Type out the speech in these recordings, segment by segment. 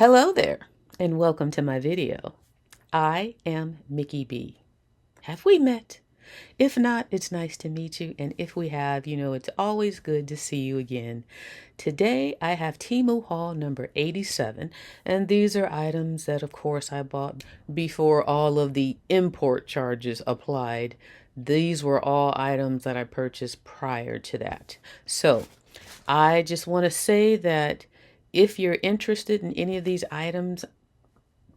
Hello there, and welcome to my video. I am Mickey B. Have we met? If not, it's nice to meet you, and if we have, it's always good to see you again. Today, I have Temu haul number 87, and these are items that, of course, I bought before all of the import charges applied. These were all items that I purchased prior to that. So, I just want to say that if you're interested in any of these items,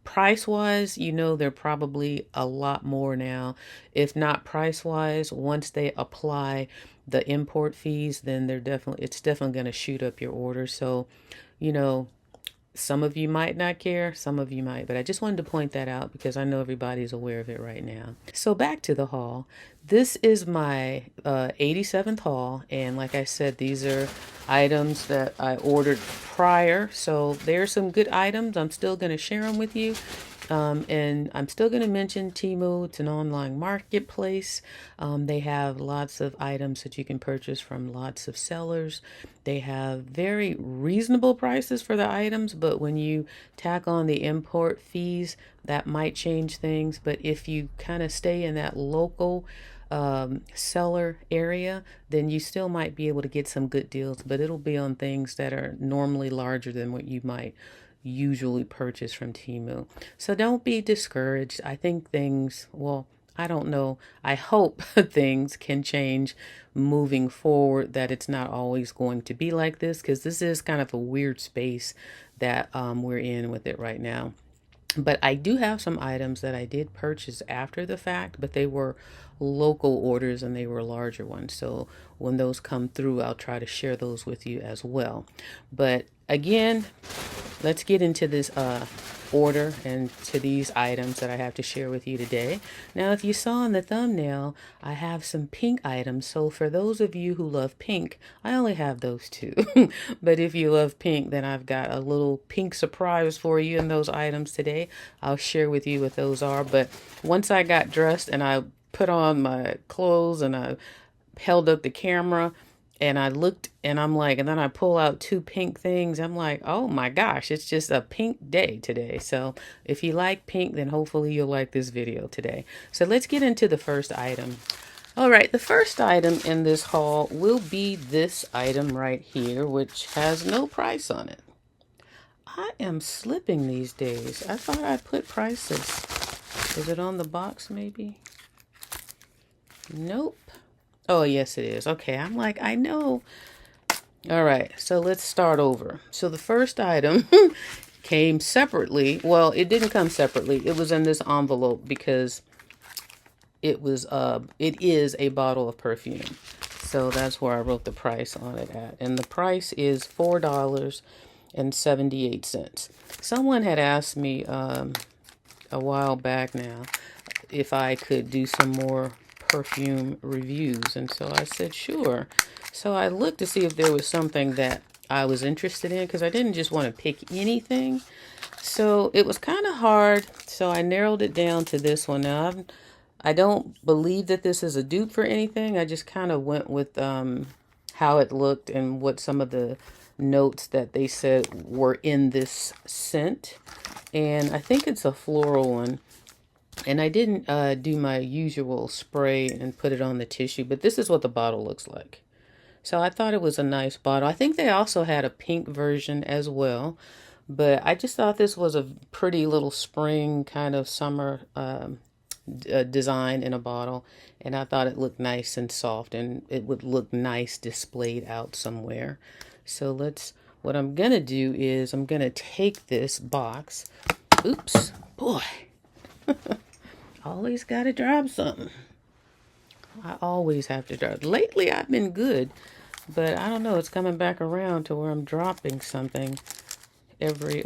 price wise, they're probably a lot more now. If not price wise, once they apply the import fees, then it's definitely going to shoot up your order. So, you know, some of you might not care, some of you might, but I just wanted to point that out because I know everybody's aware of it right now. So back to the haul. This is my 87th haul, and like I said, these are items that I ordered prior. So there's some good items. I'm still going to share them with you. And I'm still going to mention Temu. It's an online marketplace. They have lots of items that you can purchase from lots of sellers. They have very reasonable prices for the items, but when you tack on the import fees, that might change things. But if you kind of stay in that local seller area, then you still might be able to get some good deals, but it'll be on things that are normally larger than what you might usually purchase from Temu. So don't be discouraged. I think I don't know. I hope things can change moving forward, that it's not always going to be like this, because this is kind of a weird space that we're in with it right now. But I do have some items that I did purchase after the fact, but they were local orders and they were larger ones. So when those come through, I'll try to share those with you as well. But again, let's get into this order and to these items that I have to share with you today. Now, if you saw in the thumbnail, I have some pink items. So for those of you who love pink, I only have those two. But if you love pink, then I've got a little pink surprise for you in those items today. I'll share with you what those are. But once I got dressed and I put on my clothes and I held up the camera, and I looked and I'm like, and then I pull out two pink things. I'm like, oh my gosh, it's just a pink day today. So if you like pink, then hopefully you'll like this video today. So let's get into the first item. All right, the first item in this haul will be this item right here, which has no price on it. I am slipping these days. I thought I put prices. Is it on the box maybe? Nope. Oh, yes, it is. Okay, I'm like, I know. All right, so let's start over. So the first item came separately. Well, it didn't come separately. It was in this envelope because it is a bottle of perfume. So that's where I wrote the price on it at. And the price is $4.78. Someone had asked me a while back now if I could do some more perfume reviews, and so I said sure. So I looked to see if there was something that I was interested in, because I didn't just want to pick anything. So it was kind of hard, so I narrowed it down to this one. Now I don't believe that this is a dupe for anything. I just kind of went with how it looked and what some of the notes that they said were in this scent, and I think it's a floral one. And I didn't do my usual spray and put it on the tissue, but this is what the bottle looks like. So I thought it was a nice bottle. I think they also had a pink version as well, but I just thought this was a pretty little spring kind of summer design in a bottle. And I thought it looked nice and soft, and it would look nice displayed out somewhere. So what I'm going to do is I'm going to take this box. Oops, boy. Always gotta drop something. I always have to drop. Lately I've been good, but I don't know, it's coming back around to where I'm dropping something every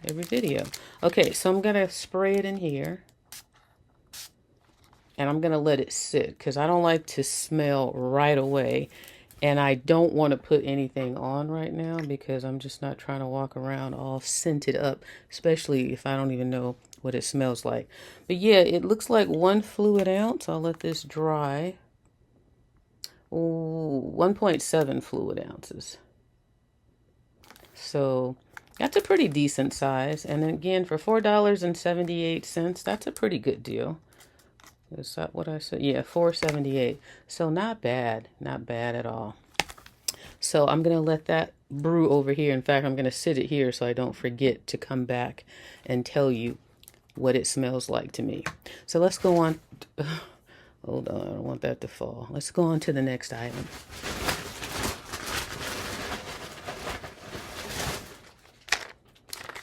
video. Okay, so I'm gonna spray it in here, and I'm gonna let it sit because I don't like to smell right away, and I don't want to put anything on right now because I'm just not trying to walk around all scented up, especially if I don't even know what it smells like. But yeah, it looks like 1 fluid ounce. I'll let this dry. Ooh, 1.7 fluid ounces. So That's a pretty decent size. And again, for $4.78, that's a pretty good deal. Is that what I said? Yeah, $4.78. So not bad. Not bad at all. So I'm going to let that brew over here. In fact, I'm going to sit it here so I don't forget to come back and tell you what it smells like to me. So let's go on. Hold on, I don't want that to fall. Let's go on to the next item.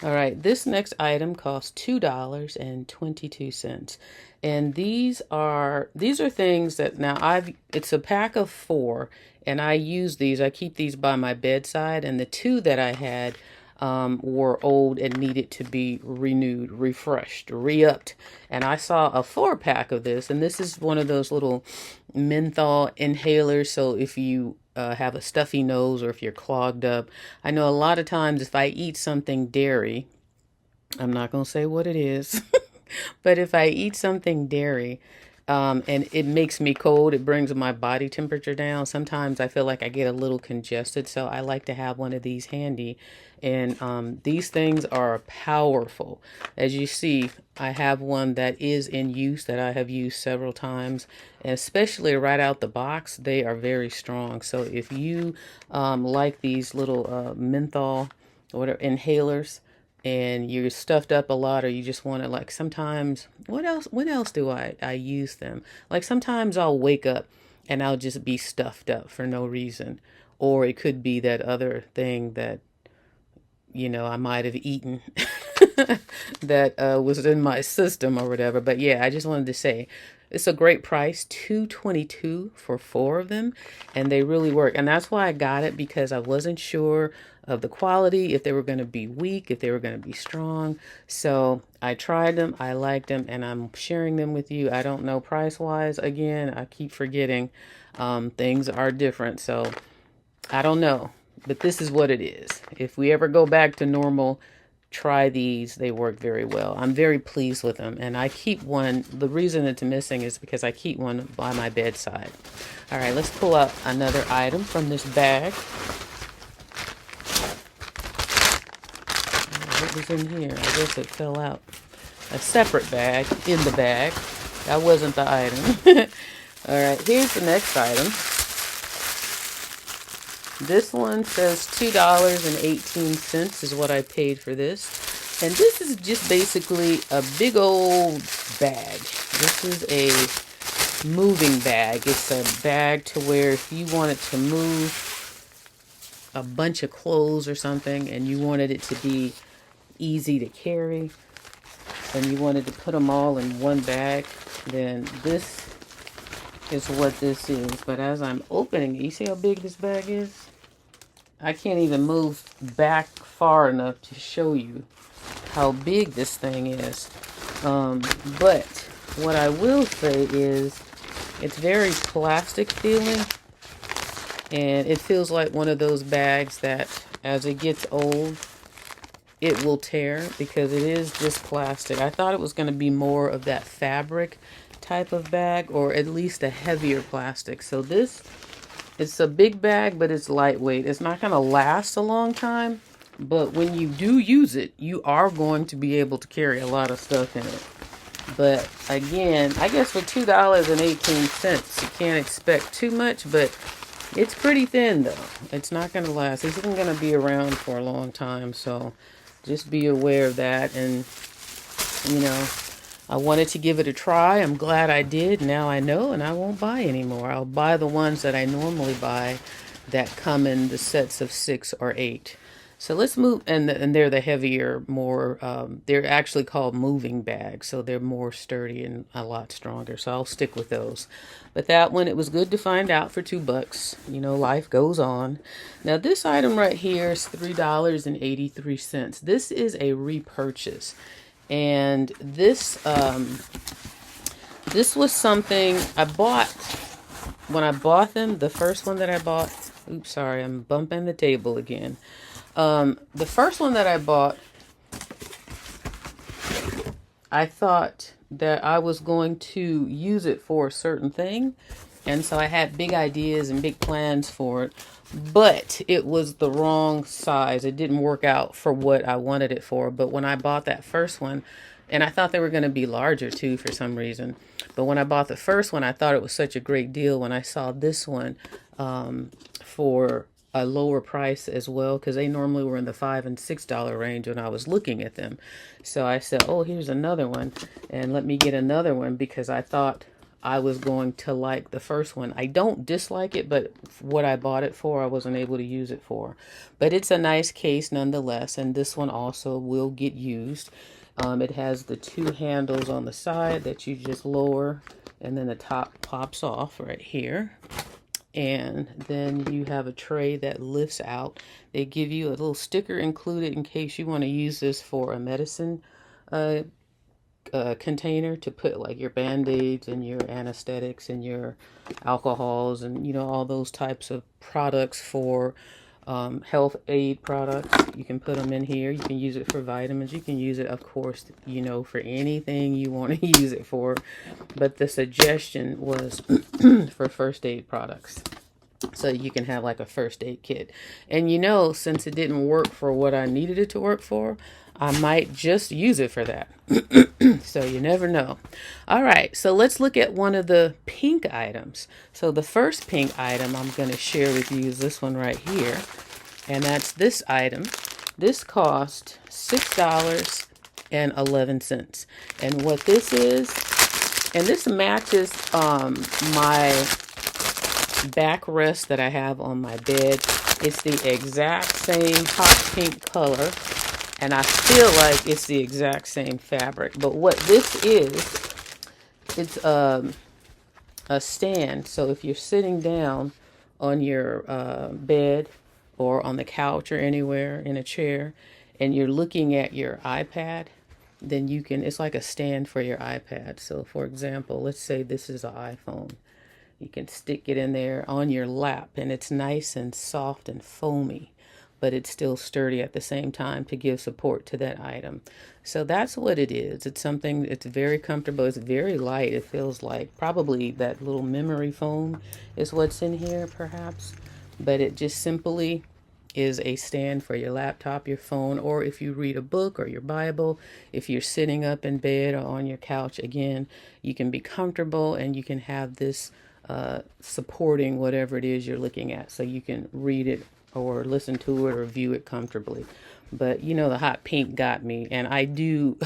All right, this next item costs $2.22. And these are things that now it's a pack of 4, and I use these. I keep these by my bedside, and the 2 that I had were old and needed to be renewed, refreshed, re-upped. And I saw a 4-pack of this, and this is one of those little menthol inhalers. So if you have a stuffy nose or if you're clogged up, I know a lot of times if I eat something dairy, I'm not going to say what it is, but if I eat something dairy, and it makes me cold, it brings my body temperature down. Sometimes I feel like I get a little congested, so I like to have one of these handy. And these things are powerful. As you see, I have one that is in use that I have used several times, and especially right out the box, they are very strong. So if you like these little menthol or whatever inhalers, and you're stuffed up a lot, or you just want to, like, sometimes, when else do I use them? Like sometimes I'll wake up and I'll just be stuffed up for no reason. Or it could be that other thing that, I might have eaten that was in my system or whatever. But yeah, I just wanted to say it's a great price, $2.22 for 4 of them, and they really work. And that's why I got it, because I wasn't sure of the quality, if they were going to be weak, if they were going to be strong. So I tried them, I liked them, and I'm sharing them with you. I don't know price wise. Again, I keep forgetting. Things are different, so I don't know. But this is what it is. If we ever go back to normal, try these. They work very well. I'm very pleased with them. And I keep one. The reason it's missing is because I keep one by my bedside. All right, let's pull out another item from this bag. What was in here? I guess it fell out. A separate bag in the bag. That wasn't the item. All right, here's the next item. This one says $2.18 is what I paid for this. And this is just basically a big old bag. This is a moving bag. It's a bag to where if you wanted to move a bunch of clothes or something and you wanted it to be easy to carry and you wanted to put them all in one bag, then this is what this is. But as I'm opening it, you see how big this bag is? I can't even move back far enough to show you how big this thing is. But what I will say is it's very plastic feeling, and it feels like one of those bags that as it gets old, it will tear, because it is just plastic. I thought it was going to be more of that fabric type of bag, or at least a heavier plastic. So this, it's a big bag, but it's lightweight. It's not going to last a long time, but when you do use it, you are going to be able to carry a lot of stuff in it. But again, I guess for $2.18, you can't expect too much, but it's pretty thin though. It's not going to last. This isn't going to be around for a long time, so just be aware of that. And, I wanted to give it a try. I'm glad I did. Now I know, and I won't buy anymore. I'll buy the ones that I normally buy that come in the sets of 6 or 8. So let's move, and they're the heavier, more, they're actually called moving bags, so they're more sturdy and a lot stronger. So I'll stick with those. But that one, it was good to find out for $2. Life goes on. Now this item right here is $3.83. This is a repurchase. And this was something I bought when I bought them. The first one that I bought, oops, sorry, I'm bumping the table again. The first one that I bought, I thought that I was going to use it for a certain thing. And so I had big ideas and big plans for it, but it was the wrong size. It didn't work out for what I wanted it for. But when I bought that first one, and I thought they were going to be larger too for some reason. But when I bought the first one, I thought it was such a great deal when I saw this one for a lower price as well, because they normally were in the $5 and $6 range when I was looking at them. So I said, oh, here's another one, and let me get another one, because I thought I was going to like the first one. I don't dislike it, but what I bought it for, I wasn't able to use it for. But it's a nice case nonetheless, and this one also will get used. It has the two handles on the side that you just lower, and then the top pops off right here. And then you have a tray that lifts out. They give you a little sticker included in case you want to use this for a medicine container to put like your band-aids and your anesthetics and your alcohols and, you know, all those types of products for health aid products. You can put them in here. You can use it for vitamins. You can use it, of course, you know, for anything you want to use it for. But the suggestion was for first aid products. So you can have like a first aid kit. And you know, since it didn't work for what I needed it to work for, I might just use it for that. So you never know. All right, so let's look at one of the pink items. So the first pink item I'm going to share with you is this one right here. And that's this item. This cost $6.11. And what this is, and this matches my backrest that I have on my bed. It's the exact same hot pink color, and I feel like it's the exact same fabric. But what this is, it's a stand. So if you're sitting down on your bed or on the couch or anywhere in a chair, and you're looking at your iPad, then you can, it's like a stand for your iPad. So for example, let's say this is an iPhone. You can stick it in there on your lap, and it's nice and soft and foamy, but it's still sturdy at the same time to give support to that item. So that's what it is. It's something, it's very comfortable. It's very light. It feels like probably that little memory foam is what's in here perhaps, but it just simply is a stand for your laptop, your phone, or if you read a book or your Bible. If you're sitting up in bed or on your couch, again, you can be comfortable and you can have this supporting whatever it is you're looking at, so you can read it or listen to it or view it comfortably. But you know, the hot pink got me, and I do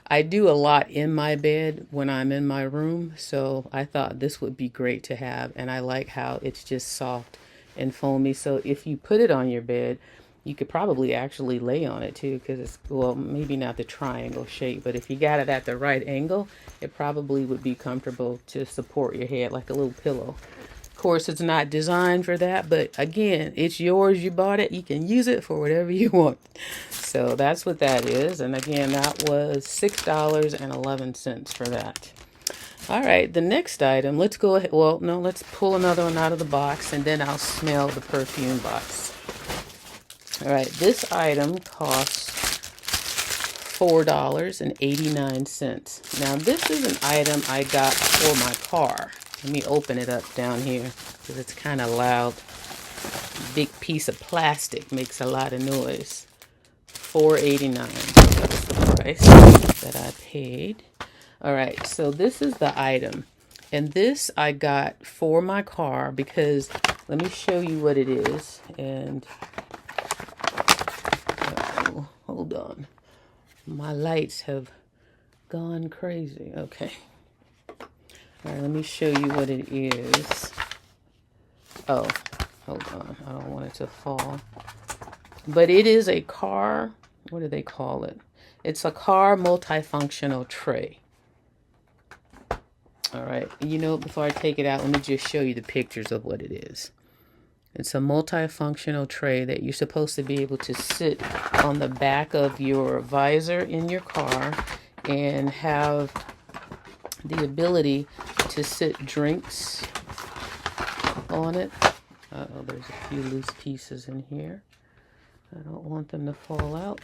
I do a lot in my bed when I'm in my room, so I thought this would be great to have. And I like how it's just soft and foamy, so if you put it on your bed, you could probably actually lay on it too, because it's, well, maybe not the triangle shape, but if you got it at the right angle, it probably would be comfortable to support your head like a little pillow. Of course, it's not designed for that, but again, it's yours. You bought it. You can use it for whatever you want. So that's what that is. And again, that was $6.11 for that. All right, the next item, let's go ahead. Well, no, let's pull another one out of the box, and then I'll smell the perfume box. All right, this item costs $4.89. Now, this is an item I got for my car. Let me open it up down here because it's kind of loud. Big piece of plastic makes a lot of noise. $4.89. That's the price that I paid. All right, so this is the item. And this I got for my car because, let me show you what it is. And hold on. My lights have gone crazy. Okay. All right, let me show you what it is. Oh, hold on. I don't want it to fall. But it is a car, what do they call it? It's a car multifunctional tray. All right, you know, before I take it out, let me just show you the pictures of what it is. It's a multifunctional tray that you're supposed to be able to sit on the back of your visor in your car and have the ability to sit drinks on it. Uh-oh, there's a few loose pieces in here. I don't want them to fall out.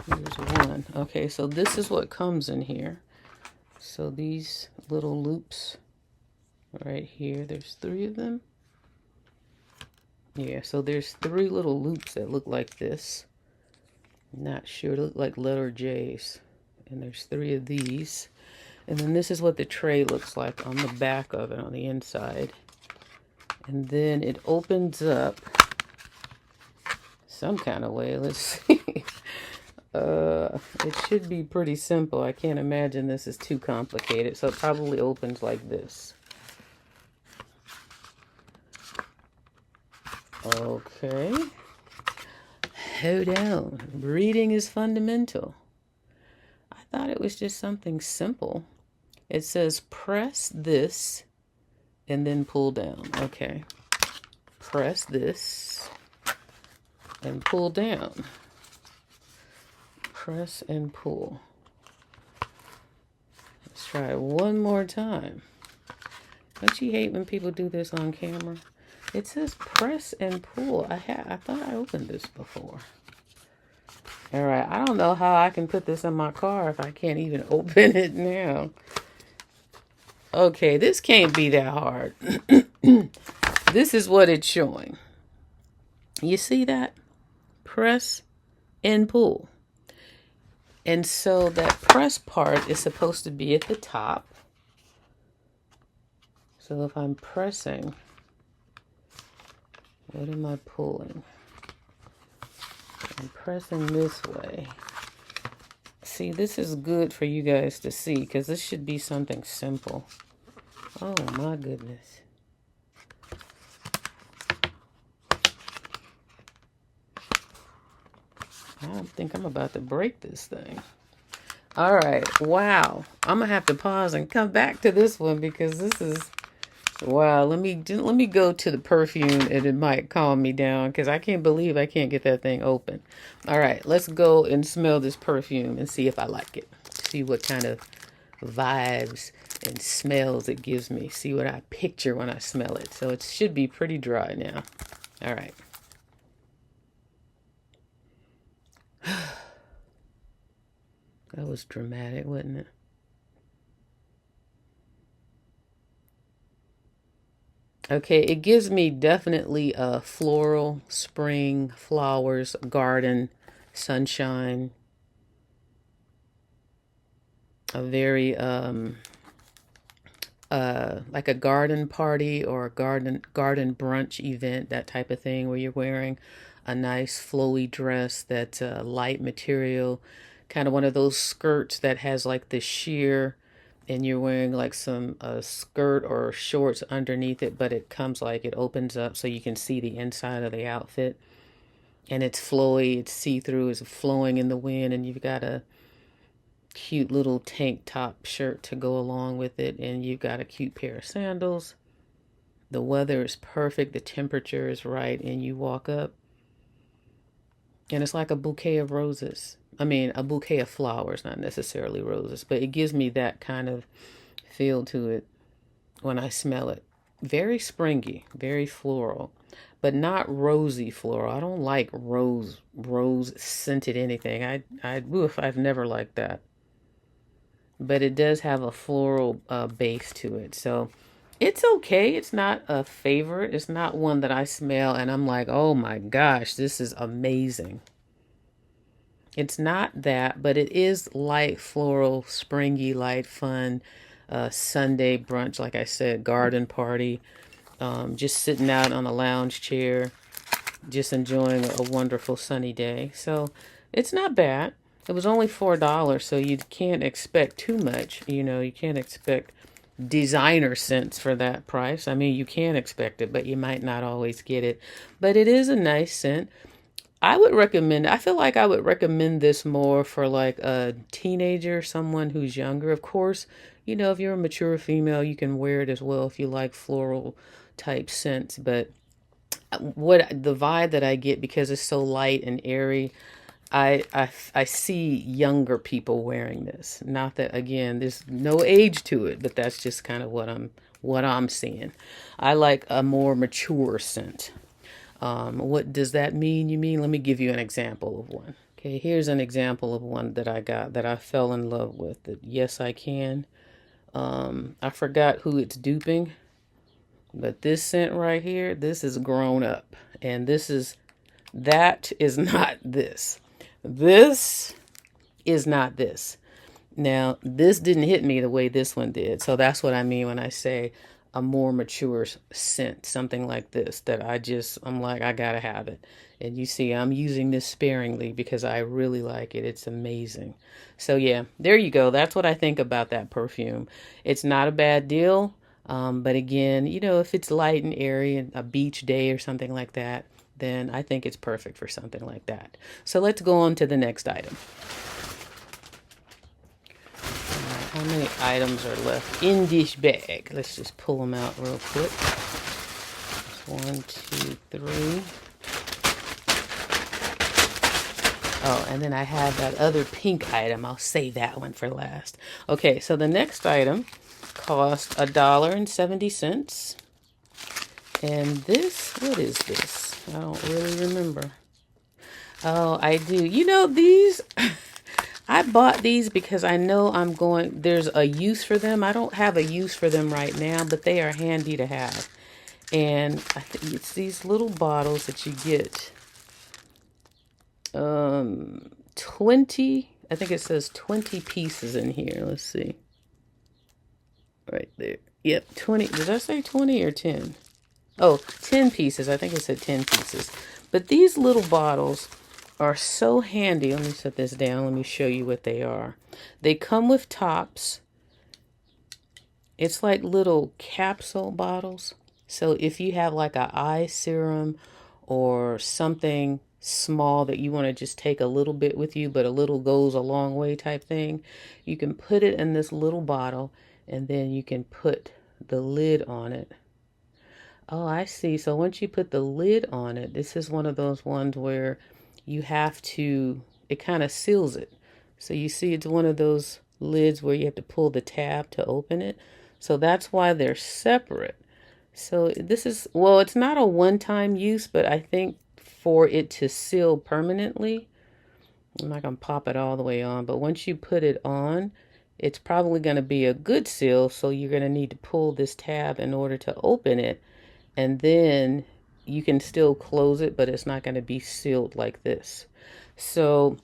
Here's one. Okay, so this is what comes in here. So these little loops right here, there's 3 of them. Yeah, so there's 3 little loops that look like this. Not sure, they look like letter J's. And there's 3 of these. And then this is what the tray looks like on the back of it, on the inside. And then it opens up some kind of way. Let's see. It should be pretty simple. I can't imagine this is too complicated. So it probably opens like this. Okay. Hold on. Reading is fundamental. I thought it was just something simple. It says press this and then pull down. Okay. Press this and pull down. Press and pull. Let's try it one more time. Don't you hate when people do this on camera? It says press and pull. I thought I opened this before. All right, I don't know how I can put this in my car if I can't even open it now. Okay, this can't be that hard. This is what it's showing. You see that? Press and pull. And so that press part is supposed to be at the top. So if I'm pressing, what am I pulling? I'm pressing this way. See, this is good for you guys to see because this should be something simple. Oh my goodness. I think I'm about to break this thing. All right. Wow. I'm going to have to pause and come back to this one because this is... Wow. Let me go to the perfume and it might calm me down because I can't believe I can't get that thing open. All right. Let's go and smell this perfume and see if I like it. See what kind of vibes and smells it gives me. See what I picture when I smell it. So it should be pretty dry now. All right. That was dramatic, wasn't it? Okay, it gives me definitely a floral, spring, flowers, garden, sunshine. A very like a garden party or a garden brunch event, that type of thing, where you're wearing a nice flowy dress that's a light material, kind of one of those skirts that has like the sheer, and you're wearing like some skirt or shorts underneath it, but it comes like it opens up so you can see the inside of the outfit, and it's flowy, it's see-through, it's flowing in the wind, and you've got a cute little tank top shirt to go along with it, and you've got a cute pair of sandals. The weather is perfect, the temperature is right, and you walk up and it's like a bouquet of roses. I mean, a bouquet of flowers, not necessarily roses, but it gives me that kind of feel to it when I smell it. Very springy, very floral, but not rosy floral. I don't like rose scented anything. I've never liked that. But it does have a floral base to it. So it's okay. It's not a favorite. It's not one that I smell and I'm like, oh my gosh, this is amazing. It's not that, but it is light floral, springy, light fun, Sunday brunch, like I said, garden party, just sitting out on a lounge chair, just enjoying a wonderful sunny day. So it's not bad. It was only $4, so you can't expect too much. You know, you can't expect designer scents for that price. I mean, you can expect it, but you might not always get it. But it is a nice scent. I feel like I would recommend this more for like a teenager, someone who's younger. Of course, you know, if you're a mature female, you can wear it as well if you like floral type scents. But what the vibe that I get, because it's so light and airy, I see younger people wearing this. Not that, again, there's no age to it, but that's just kind of what I'm seeing. I like a more mature scent. What does that mean? You mean? Let me give you an example of one. Okay, here's an example of one that I got that I fell in love with. That Yes, I Can. I forgot who it's duping, but this scent right here, this is grown up. And that is not this. This is not this. Now, this didn't hit me the way this one did. So that's what I mean when I say a more mature scent, something like this, that I'm like, I gotta have it. And you see, I'm using this sparingly because I really like it. It's amazing. So yeah, there you go. That's what I think about that perfume. It's not a bad deal. But again, if it's light and airy and a beach day or something like that, then I think it's perfect for something like that. So let's go on to the next item. How many items are left in this bag? Let's just pull them out real quick. 1, 2, 3. Oh, and then I have that other pink item. I'll save that one for last. Okay, so the next item cost $1.70. And this, what is this? I don't really remember. Oh, I do. These... I bought these because I know there's a use for them. I don't have a use for them right now, but they are handy to have. And I think it's these little bottles that you get. 20, I think it says 20 pieces in here. Let's see. Right there. Yep, 20. Did I say 20 or 10? Oh, 10 pieces. I think it said 10 pieces. But these little bottles are so handy. Let me set this down. Let me show you what they are. They come with tops. It's like little capsule bottles. So if you have like an eye serum or something small that you want to just take a little bit with you, but a little goes a long way type thing, you can put it in this little bottle and then you can put the lid on it. Oh, I see. So once you put the lid on it, this is one of those ones where it kind of seals it. So you see, it's one of those lids where you have to pull the tab to open it. So that's why they're separate. So it's not a one-time use, but I think for it to seal permanently, I'm not going to pop it all the way on, but once you put it on, it's probably going to be a good seal. So you're going to need to pull this tab in order to open it. And then you can still close it, but it's not going to be sealed like this. So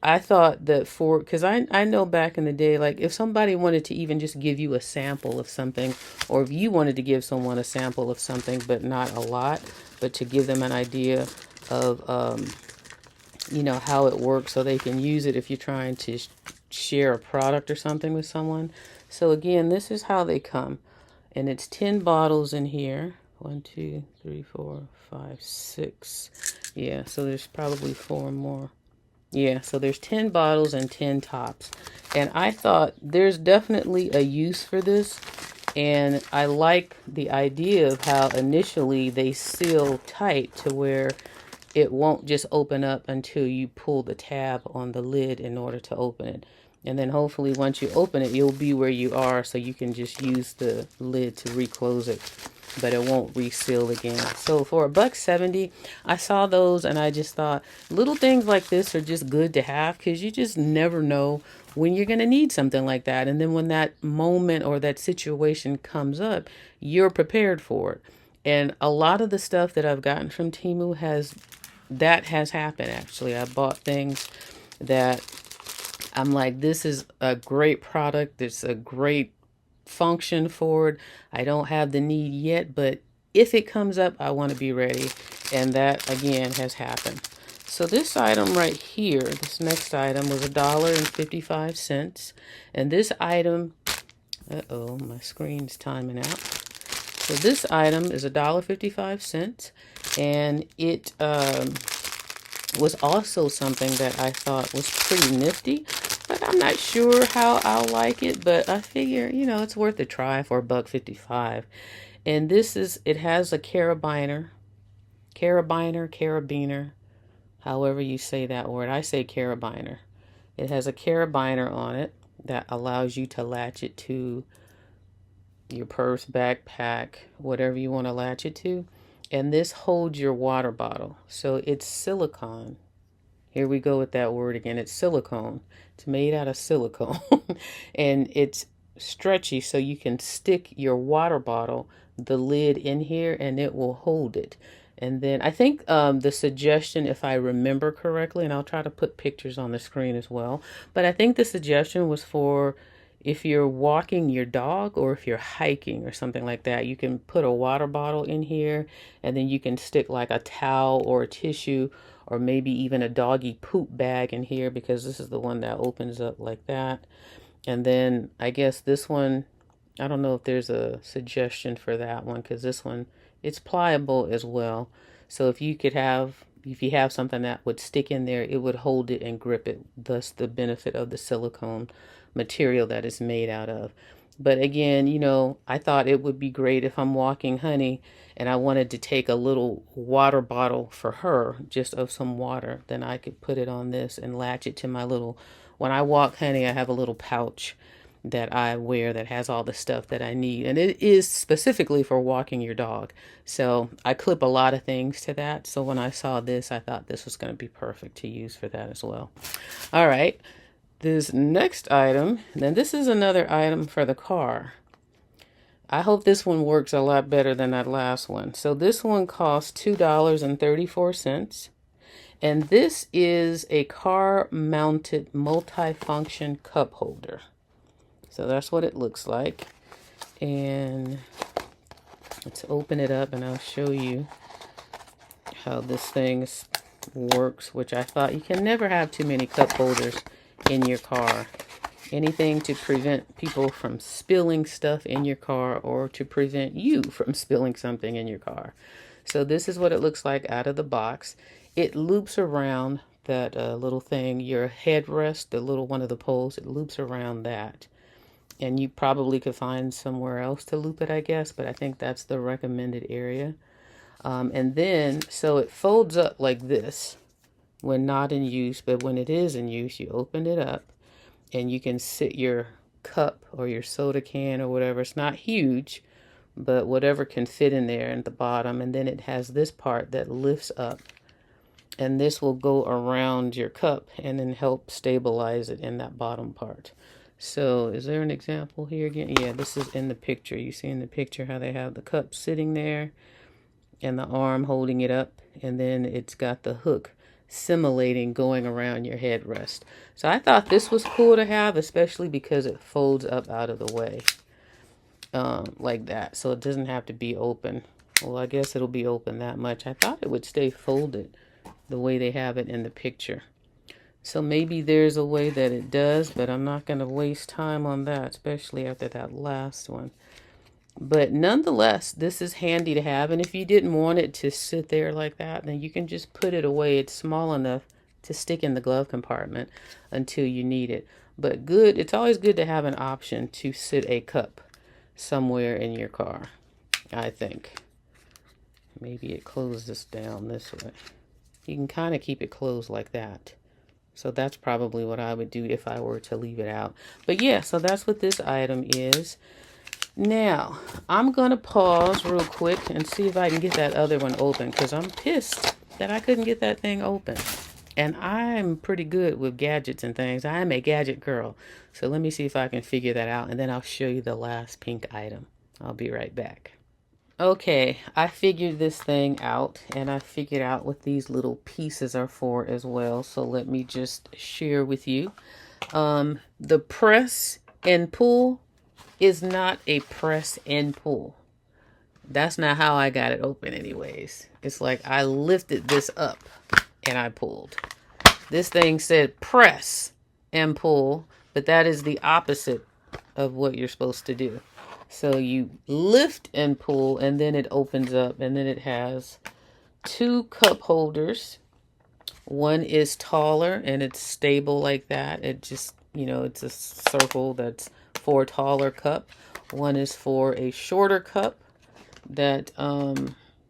I thought that because I know back in the day, like if somebody wanted to even just give you a sample of something, or if you wanted to give someone a sample of something, but not a lot, but to give them an idea of, how it works so they can use it if you're trying to share a product or something with someone. So again, this is how they come. And it's 10 bottles in here. 1, 2, 3, 4, 5, 6. Yeah, so there's probably 4 more. Yeah, so there's 10 bottles and 10 tops. And I thought there's definitely a use for this. And I like the idea of how initially they seal tight to where it won't just open up until you pull the tab on the lid in order to open it. And then hopefully once you open it, you'll be where you are, so you can just use the lid to reclose it, but it won't reseal again. So for $1.70, I saw those and I just thought little things like this are just good to have, because you just never know when you're going to need something like that. And then when that moment or that situation comes up, you're prepared for it. And a lot of the stuff that I've gotten from Temu has happened, actually. I bought things that I'm like, this is a great product. It's a great function for it. I don't have the need yet, but if it comes up, I want to be ready. And that, again, has happened. So this item right here, this next item, was $1.55. And this item, uh-oh, my screen's timing out. So this item is $1.55. And it was also something that I thought was pretty nifty. But I'm not sure how I'll like it, but I figure, it's worth a try for $1.55. And it has a carabiner, however you say that word. I say carabiner. It has a carabiner on it that allows you to latch it to your purse, backpack, whatever you want to latch it to. And this holds your water bottle. So it's silicone. Here we go with that word again. It's silicone. It's made out of silicone. And it's stretchy, so you can stick your water bottle, the lid in here, and it will hold it. And then I think the suggestion, if I remember correctly, and I'll try to put pictures on the screen as well, but I think the suggestion was for if you're walking your dog or if you're hiking or something like that, you can put a water bottle in here, and then you can stick like a towel or a tissue or maybe even a doggy poop bag in here, because this is the one that opens up like that. And then I guess this one, I don't know if there's a suggestion for that one, because this one, it's pliable as well. So if you have something that would stick in there, it would hold it and grip it. Thus the benefit of the silicone material that it's made out of. But again, you know, I thought it would be great if I'm walking Honey and I wanted to take a little water bottle for her, just of some water, then I could put it on this and latch it to my little, when I walk Honey, I have a little pouch that I wear that has all the stuff that I need. And it is specifically for walking your dog. So I clip a lot of things to that. So when I saw this, I thought this was going to be perfect to use for that as well. All right. This next item, then this is another item for the car. I hope this one works a lot better than that last one. So this one costs $2.34. And this is a car mounted multifunction cup holder. So that's what it looks like. And let's open it up and I'll show you how this thing works, which I thought you can never have too many cup holders in your car. Anything to prevent people from spilling stuff in your car or to prevent you from spilling something in your car. So this is what it looks like out of the box. It loops around that little thing, your headrest, the little one of the poles, it loops around that. And you probably could find somewhere else to loop it, I guess, but I think that's the recommended area. And then, so it folds up like this when not in use, but when it is in use, you open it up and you can sit your cup or your soda can or whatever. It's not huge, but whatever can fit in there at the bottom. And then it has this part that lifts up, and this will go around your cup and then help stabilize it in that bottom part. So is there an example here again? Yeah, this is in the picture. You see in the picture how they have the cup sitting there and the arm holding it up, and then it's got the hook simulating going around your headrest. So I thought this was cool to have, especially because it folds up out of the way like that. So it doesn't have to be open. Well, I guess it'll be open that much. I thought it would stay folded the way they have it in the picture. So maybe there's a way that it does, but I'm not going to waste time on that, especially after that last one. But nonetheless, this is handy to have. And if you didn't want it to sit there like that, then you can just put it away. It's small enough to stick in the glove compartment until you need it. But good, it's always good to have an option to sit a cup somewhere in your car, I think. Maybe it closes down this way. You can kind of keep it closed like that. So that's probably what I would do if I were to leave it out. But yeah, so that's what this item is. Now, I'm going to pause real quick and see if I can get that other one open, because I'm pissed that I couldn't get that thing open. And I'm pretty good with gadgets and things. I am a gadget girl. So let me see if I can figure that out, and then I'll show you the last pink item. I'll be right back. Okay, I figured this thing out, and I figured out what these little pieces are for as well. So let me just share with you. The press and pull is not a press and pull. That's not how I got it open anyways. It's like I lifted this up and I pulled. This thing said press and pull, but that is the opposite of what you're supposed to do. So you lift and pull, and then it opens up, and then it has two cup holders. One is taller and it's stable like that. It just, you know, it's a circle that's for a taller cup. One is for a shorter cup that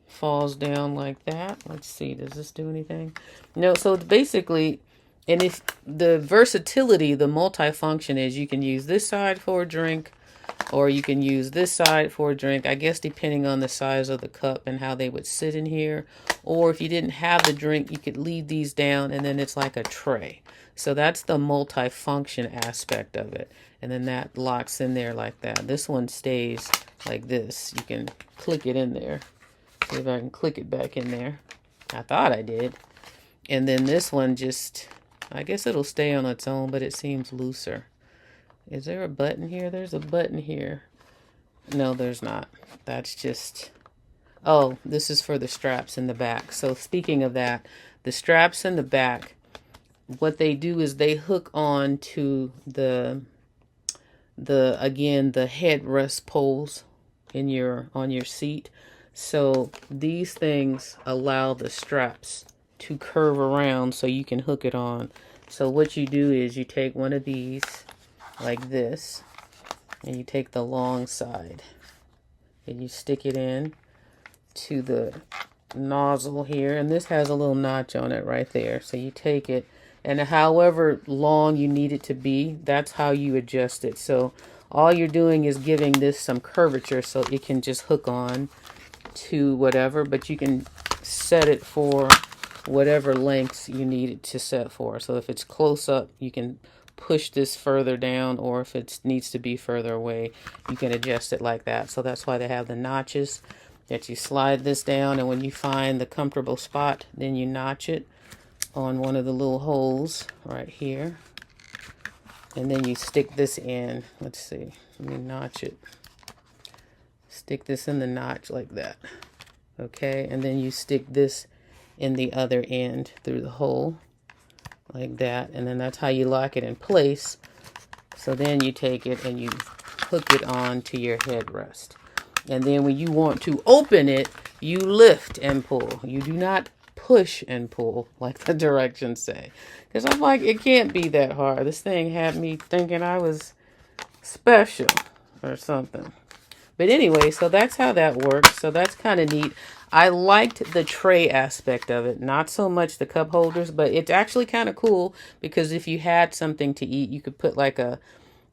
falls down like that. Let's see, does this do anything? No, so it's basically, and if the versatility, the multifunction is you can use this side for a drink, or you can use this side for a drink, I guess depending on the size of the cup and how they would sit in here. Or if you didn't have the drink, you could leave these down and then it's like a tray. So that's the multi-function aspect of it. And then that locks in there like that. This one stays like this. You can click it in there. See if I can click it back in there. I thought I did. And then this one just, I guess it'll stay on its own, but it seems looser. Is there a button here? There's a button here. No, there's not. That's just, oh, this is for the straps in the back. So speaking of that, the straps in the back, what they do is they hook on to again, the headrest poles in on your seat. So these things allow the straps to curve around so you can hook it on. So what you do is you take one of these like this, and you take the long side and you stick it in to the nozzle here, and this has a little notch on it right there. So you take it, and however long you need it to be, that's how you adjust it. So all you're doing is giving this some curvature so it can just hook on to whatever, but you can set it for whatever lengths you need it to set for. So if it's close up, you can push this further down, or if it needs to be further away, you can adjust it like that. So that's why they have the notches, that you slide this down, and when you find the comfortable spot, then you notch it on one of the little holes right here, and then you stick this in. Let's see, let me notch it. Stick this in the notch like that. Okay, and then you stick this in the other end through the hole like that, and then that's how you lock it in place. So then you take it and you hook it on to your headrest, and then when you want to open it, you lift and pull. You do not push and pull like the directions say, because I'm like, it can't be that hard. This thing had me thinking I was special or something. But anyway, so that's how that works. So that's kind of neat. I liked the tray aspect of it, not so much the cup holders, but it's actually kind of cool because if you had something to eat, you could put like a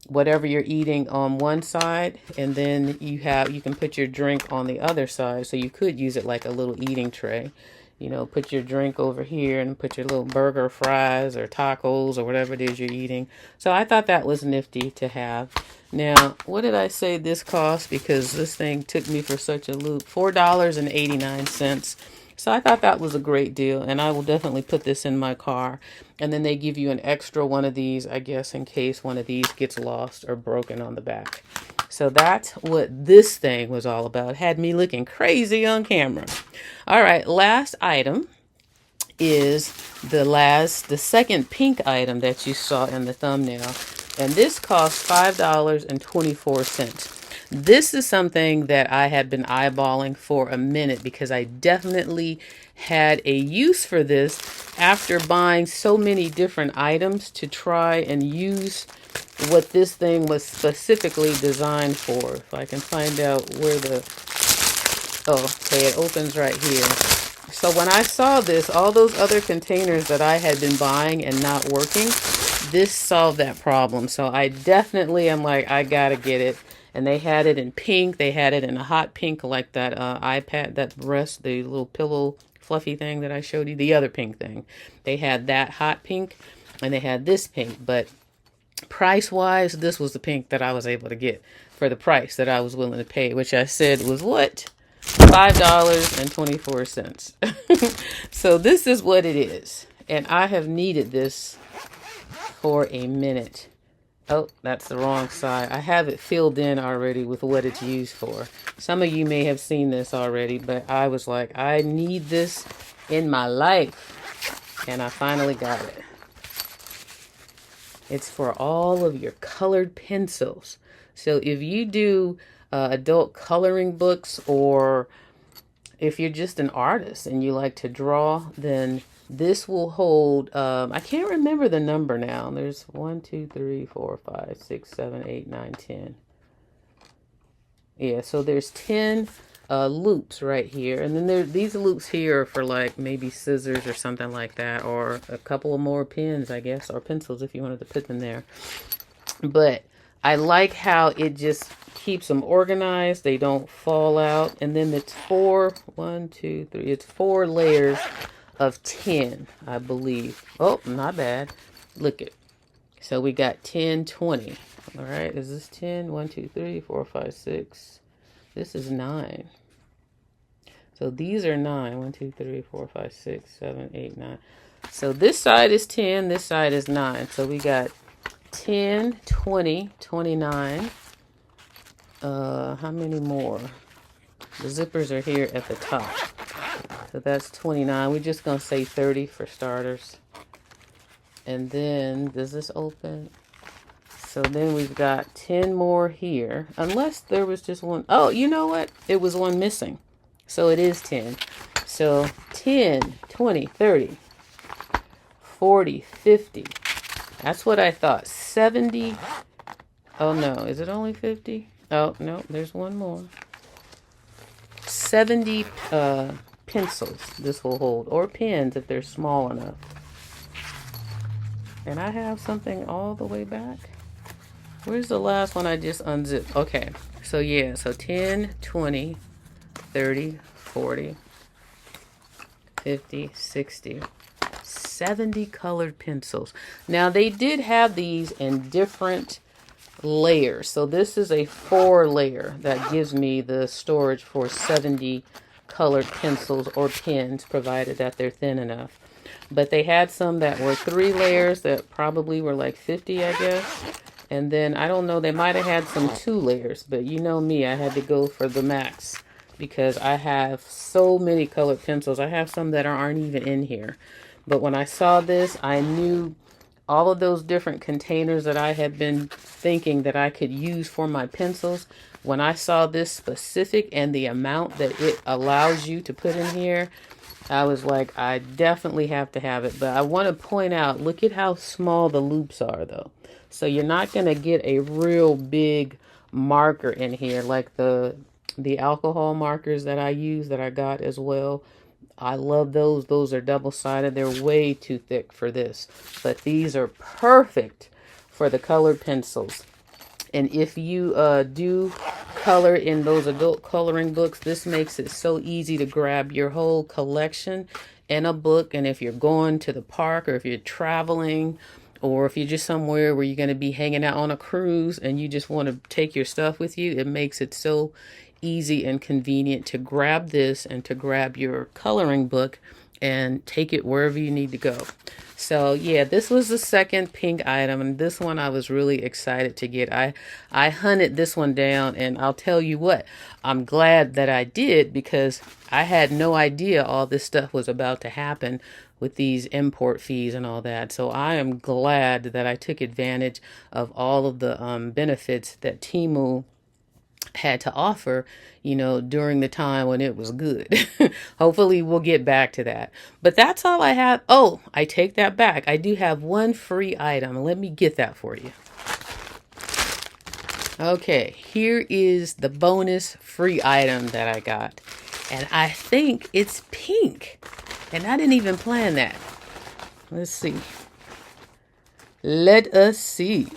whatever you're eating on one side, and then you can put your drink on the other side. So you could use it like a little eating tray. You know, put your drink over here and put your little burger, fries, or tacos, or whatever it is you're eating. So I thought that was nifty to have. Now, what did I say this cost? Because this thing took me for such a loop. $4.89. So I thought that was a great deal, and I will definitely put this in my car. And then they give you an extra one of these, I guess, in case one of these gets lost or broken on the back. So that's what this thing was all about. Had me looking crazy on camera. All right, last item is the second pink item that you saw in the thumbnail. And this costs $5.24. This is something that I had been eyeballing for a minute because I definitely had a use for this after buying so many different items to try and use what this thing was specifically designed for. If I can find out where okay, it opens right here. So when I saw this, all those other containers that I had been buying and not working, this solved that problem. So I definitely am like, I gotta get it. And they had it in pink. They had it in a hot pink, like that iPad, that rest, the little pillow fluffy thing that I showed you, the other pink thing. They had that hot pink, and they had this pink. But price-wise, this was the pink that I was able to get for the price that I was willing to pay, which I said was what? $5.24. So this is what it is. And I have needed this for a minute. Oh, that's the wrong side. I have it filled in already with what it's used for. Some of you may have seen this already, but I was like, I need this in my life. And I finally got it. It's for all of your colored pencils. So if you do adult coloring books, or if you're just an artist and you like to draw, then this will hold, I can't remember the number now. There's 1, 2, 3, 4, 5, 6, 7, 8, 9, 10. Yeah, so there's 10 loops right here. And then these loops here are for like maybe scissors or something like that, or a couple of more pens, I guess, or pencils if you wanted to put them there. But I like how it just keeps them organized. They don't fall out. And then it's it's 4 layers of 10, I believe. Oh, not bad. Look it. So we got 10, 20. All right, is this 10? 1, 2, 3, 4, 5, 6. This is 9. So these are 9. 1, 2, 3, 4, 5, 6, 7, 8, 9. So this side is 10, this side is 9. So we got 10, 20, 29. How many more? The zippers are here at the top. So that's 29. We're just going to say 30 for starters. And then, does this open? So then we've got 10 more here. Unless there was just one. Oh, you know what? It was one missing. So it is 10. So 10, 20, 30, 40, 50. That's what I thought. 70. Oh, no. Is it only 50? Oh, no. There's one more. 70 pencils this will hold. Or pens if they're small enough. And I have something all the way back. Where's the last one I just unzipped? Okay. So, yeah. So 10, 20, 30, 40, 50, 60, 70 colored pencils. Now, they did have these in different layers. So this is a 4 layer that gives me the storage for 70 colored pencils or pens, provided that they're thin enough. But they had some that were 3 layers that probably were like 50, I guess. And then, I don't know, they might have had some 2 layers. But you know me, I had to go for the max. Because I have so many colored pencils. I have some that aren't even in here. But when I saw this, I knew all of those different containers that I had been thinking that I could use for my pencils. When I saw this specific and the amount that it allows you to put in here, I was like, I definitely have to have it. But I want to point out, look at how small the loops are though. So you're not going to get a real big marker in here like the alcohol markers that I use that I got as well. I love those. Those are double-sided. They're way too thick for this. But these are perfect for the colored pencils. And if you do color in those adult coloring books, this makes it so easy to grab your whole collection in a book. And if you're going to the park or if you're traveling or if you're just somewhere where you're going to be hanging out on a cruise and you just want to take your stuff with you, it makes it so easy and convenient to grab this and to grab your coloring book and take it wherever you need to go. So yeah, this was the second pink item, and this one I was really excited to get. I hunted this one down, and I'll tell you what, I'm glad that I did, because I had no idea all this stuff was about to happen with these import fees and all that. So I am glad that I took advantage of all of the benefits that Temu had to offer, you know, during the time when it was good. Hopefully we'll get back to that. But that's all I have. Oh, I take that back. I do have one free item. Let me get that for you. Okay, here is the bonus free item that I got. And I think it's pink. And I didn't even plan that. Let's see. Let us see.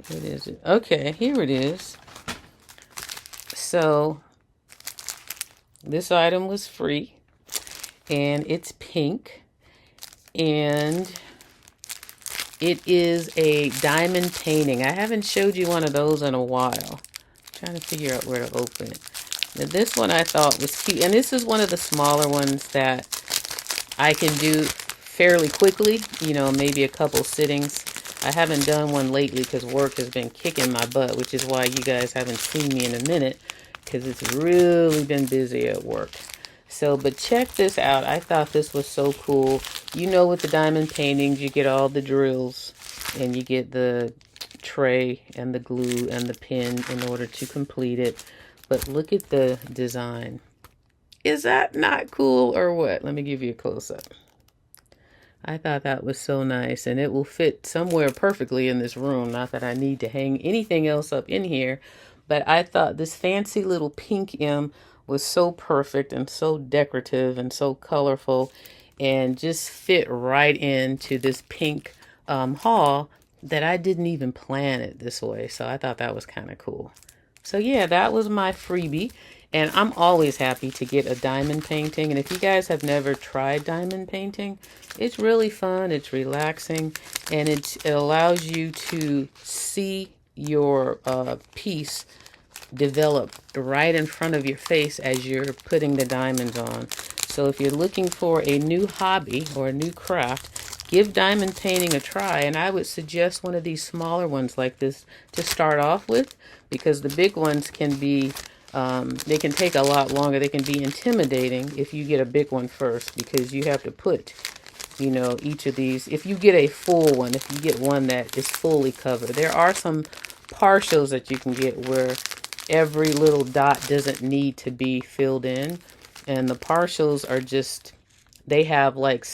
What is it? Okay, here it is. So, this item was free. And it's pink. And it is a diamond painting. I haven't showed you one of those in a while. I'm trying to figure out where to open it. Now, this one I thought was cute. And this is one of the smaller ones that I can do fairly quickly. You know, maybe a couple sittings. I haven't done one lately because work has been kicking my butt, which is why you guys haven't seen me in a minute, because it's really been busy at work. So, but check this out. I thought this was so cool. You know, with the diamond paintings, you get all the drills and you get the tray and the glue and the pen in order to complete it. But look at the design. Is that not cool or what? Let me give you a close-up. I thought that was so nice, and it will fit somewhere perfectly in this room. Not that I need to hang anything else up in here, but I thought this fancy little pink M was so perfect and so decorative and so colorful. and just fit right into this pink haul that I didn't even plan it this way. So I thought that was kind of cool. So yeah, that was my freebie. And I'm always happy to get a diamond painting. And if you guys have never tried diamond painting, it's really fun. It's relaxing. And it allows you to see your piece develop right in front of your face as you're putting the diamonds on. So if you're looking for a new hobby or a new craft, give diamond painting a try. And I would suggest one of these smaller ones like this to start off with, because the big ones can be, they can take a lot longer. They can be intimidating if you get a big one first, because you have to put, you know, each of these. If you get a full one, if you get one that is fully covered, there are some partials that you can get where every little dot doesn't need to be filled in. And the partials are just, they have like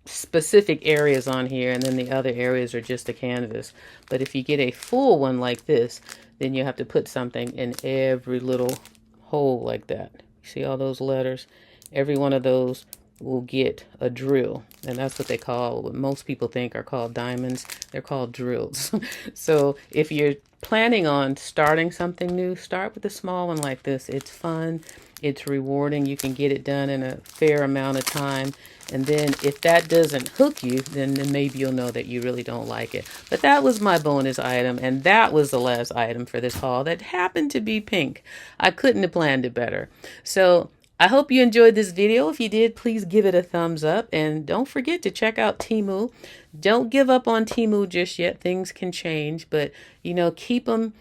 specific areas on here, and then the other areas are just a canvas. But if you get a full one like this, then you have to put something in every little hole like that. See all those letters? Every one of those will get a drill, and that's what they call, what most people think are called diamonds. They're called drills. So if you're planning on starting something new, start with a small one like this. It's fun, it's rewarding, you can get it done in a fair amount of time. And then if that doesn't hook you, then maybe you'll know that you really don't like it. But that was my bonus item, and that was the last item for this haul that happened to be pink. I couldn't have planned it better. So I hope you enjoyed this video. If you did, please give it a thumbs up, and don't forget to check out Temu. Don't give up on Temu just yet. Things can change, but you know, keep them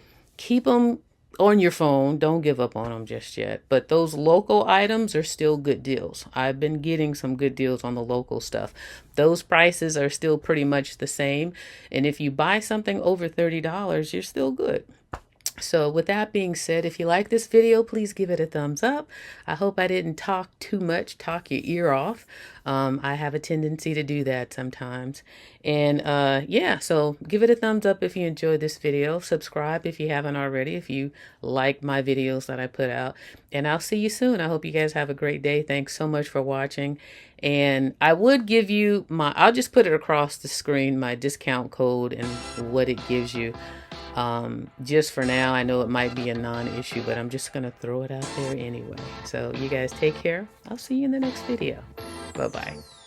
on your phone. Don't give up on them just yet. But those local items are still good deals. I've been getting some good deals on the local stuff. Those prices are still pretty much the same, and if you buy something over $30, you're still good. So with that being said, if you like this video, please give it a thumbs up. I hope I didn't talk too much, talk your ear off. I have a tendency to do that sometimes. And yeah, so give it a thumbs up if you enjoyed this video. Subscribe if you haven't already, if you like my videos that I put out. And I'll see you soon. I hope you guys have a great day. Thanks so much for watching. And I would give you I'll just put it across the screen, my discount code and what it gives you. Just for now, I know it might be a non-issue, but I'm just gonna throw it out there anyway. So you guys take care. I'll see you in the next video. Bye-bye.